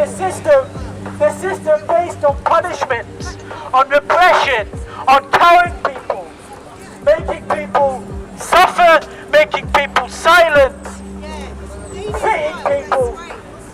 the system based on punishment, on repression, on cowing people, making people suffer, making people silent, hitting people,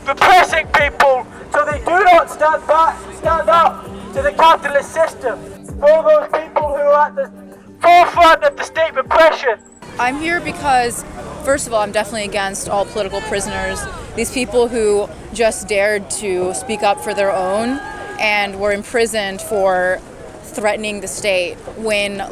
repressing people, so they do not stand up to the capitalist system. All those people who are at the forefront of the state repression. I'm here because, first of all, I'm definitely against all political prisoners. These people who just dared to speak up for their own and were imprisoned for threatening the state, when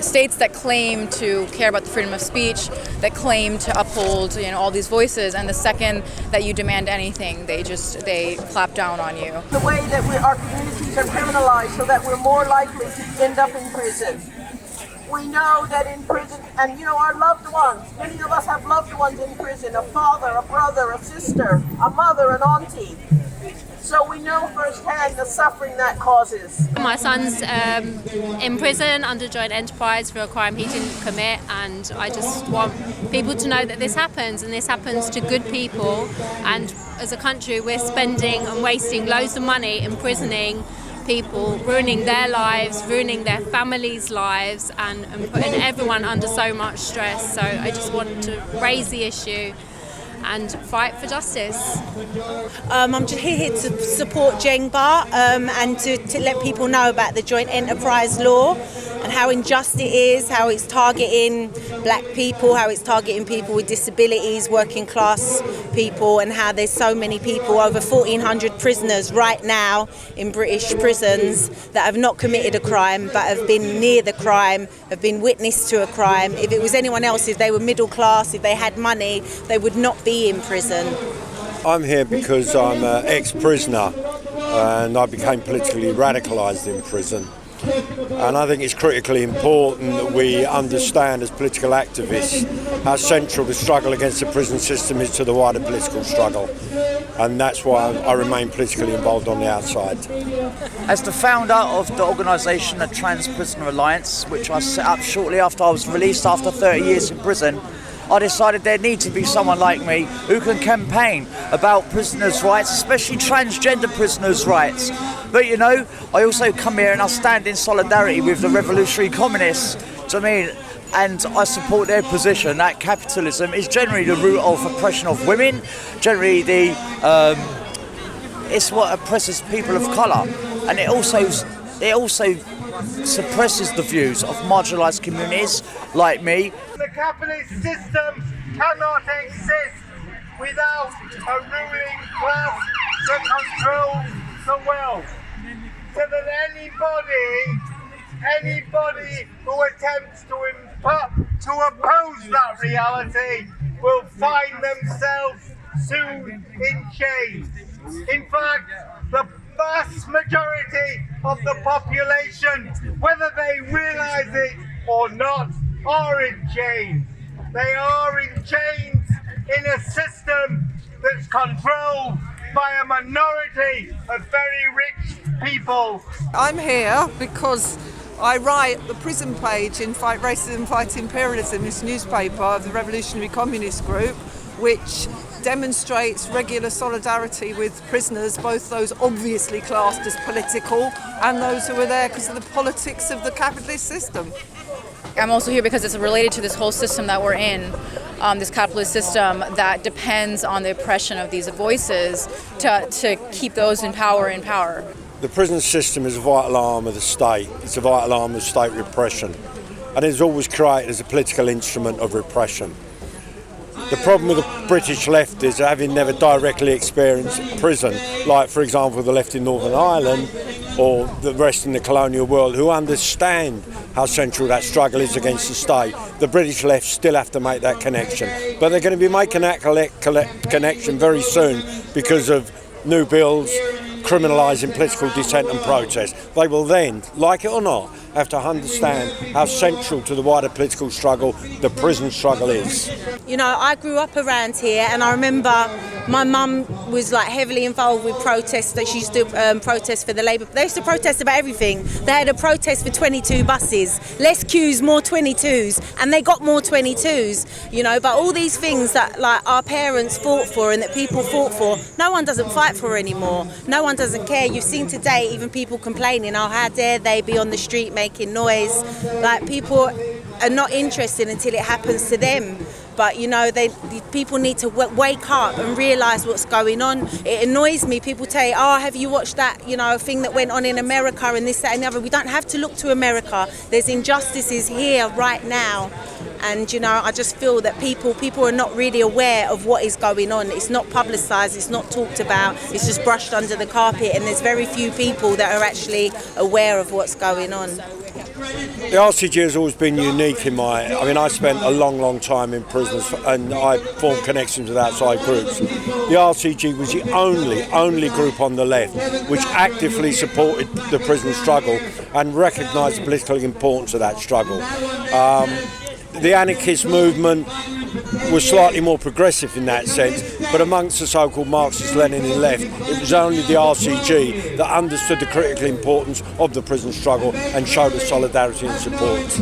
states that claim to care about the freedom of speech, that claim to uphold all these voices, and the second that you demand anything, they clap down on you. The way that our communities are criminalized so that we're more likely to end up in prison. We know that in prison, and our loved ones, many of us have loved ones in prison, a father, a brother, a sister, a mother, an auntie. So we know firsthand the suffering that causes. My son's in prison under joint enterprise for a crime he didn't commit, and I just want people to know that this happens, and this happens to good people. And as a country, we're spending and wasting loads of money imprisoning people, ruining their lives, ruining their families' lives, and putting everyone under so much stress. So I just want to raise the issue and fight for justice. I'm just here to support Jengbar and to let people know about the joint enterprise law and how unjust it is, how it's targeting black people, how it's targeting people with disabilities, working class people, and how there's so many people, over 1,400 prisoners right now in British prisons that have not committed a crime but have been near the crime, have been witness to a crime. If it was anyone else, if they were middle class, if they had money, they would not be in prison. I'm here because I'm an ex-prisoner and I became politically radicalised in prison. And I think it's critically important that we understand as political activists how central the struggle against the prison system is to the wider political struggle. And that's why I remain politically involved on the outside. As the founder of the organisation, the Trans Prisoner Alliance, which I set up shortly after I was released after 30 years in prison, I decided there needs to be someone like me who can campaign about prisoners' rights, especially transgender prisoners' rights. But I also come here and I stand in solidarity with the revolutionary communists. Do you know what I mean? And I support their position that capitalism is generally the root of oppression of women, generally it's what oppresses people of colour, and it also suppresses the views of marginalised communities like me. The capitalist system cannot exist without a ruling class that controls the wealth. So that anybody who attempts to oppose that reality will find themselves soon in chains. In fact, the vast majority of the population, whether they realise it or not, are in chains. They are in chains in a system that's controlled by a minority of very rich people. I'm here because I write the prison page in Fight Racism, Fight Imperialism, this newspaper of the Revolutionary Communist Group, which demonstrates regular solidarity with prisoners, both those obviously classed as political and those who are there because of the politics of the capitalist system. I'm also here because it's related to this whole system that we're in, this capitalist system that depends on the oppression of these voices to keep those in power. The prison system is a vital arm of the state. It's a vital arm of state repression, and it's always created as a political instrument of repression. The problem with the British left is having never directly experienced prison, like for example the left in Northern Ireland or the rest in the colonial world, who understand how central that struggle is against the state. The British left still have to make that connection, but they're going to be making that connection very soon because of new bills criminalising political dissent and protest. They will then, like it or not, have to understand how central to the wider political struggle the prison struggle is. You know, I grew up around here, and I remember my mum was like heavily involved with protests. That she used to protest for the Labour. They used to protest about everything. They had a protest for 22 buses, less queues, more 22s, and they got more 22s. You know, but all these things that like our parents fought for and that people fought for, no one doesn't fight for anymore. No one doesn't care. You've seen today even people complaining, oh, how dare they be on the street making noise? Like, people are not interested until it happens to them. But you know, people need to wake up and realise what's going on. It annoys me. People say, "Oh, have you watched that? You know, thing that went on in America and this, that, and the other." We don't have to look to America. There's injustices here right now, and you know, I just feel that people are not really aware of what is going on. It's not publicised. It's not talked about. It's just brushed under the carpet, and there's very few people that are actually aware of what's going on. The RCG has always been unique I spent a long time in prisons and I formed connections with outside groups. The RCG was the only group on the left which actively supported the prison struggle and recognised the political importance of that struggle. The anarchist movement was slightly more progressive in that sense, but amongst the so-called Marxist-Leninist left, it was only the RCG that understood the critical importance of the prison struggle and showed us solidarity and support.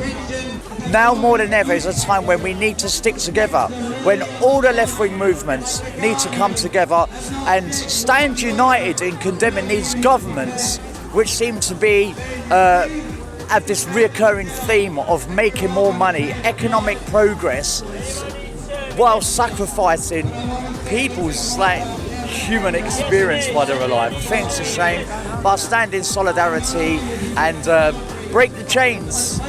Now more than ever is a time when we need to stick together, when all the left-wing movements need to come together and stand united in condemning these governments which seem to be have this reoccurring theme of making more money, economic progress, while sacrificing people's human experience while they're alive. I think it's a shame, but I stand in solidarity and break the chains.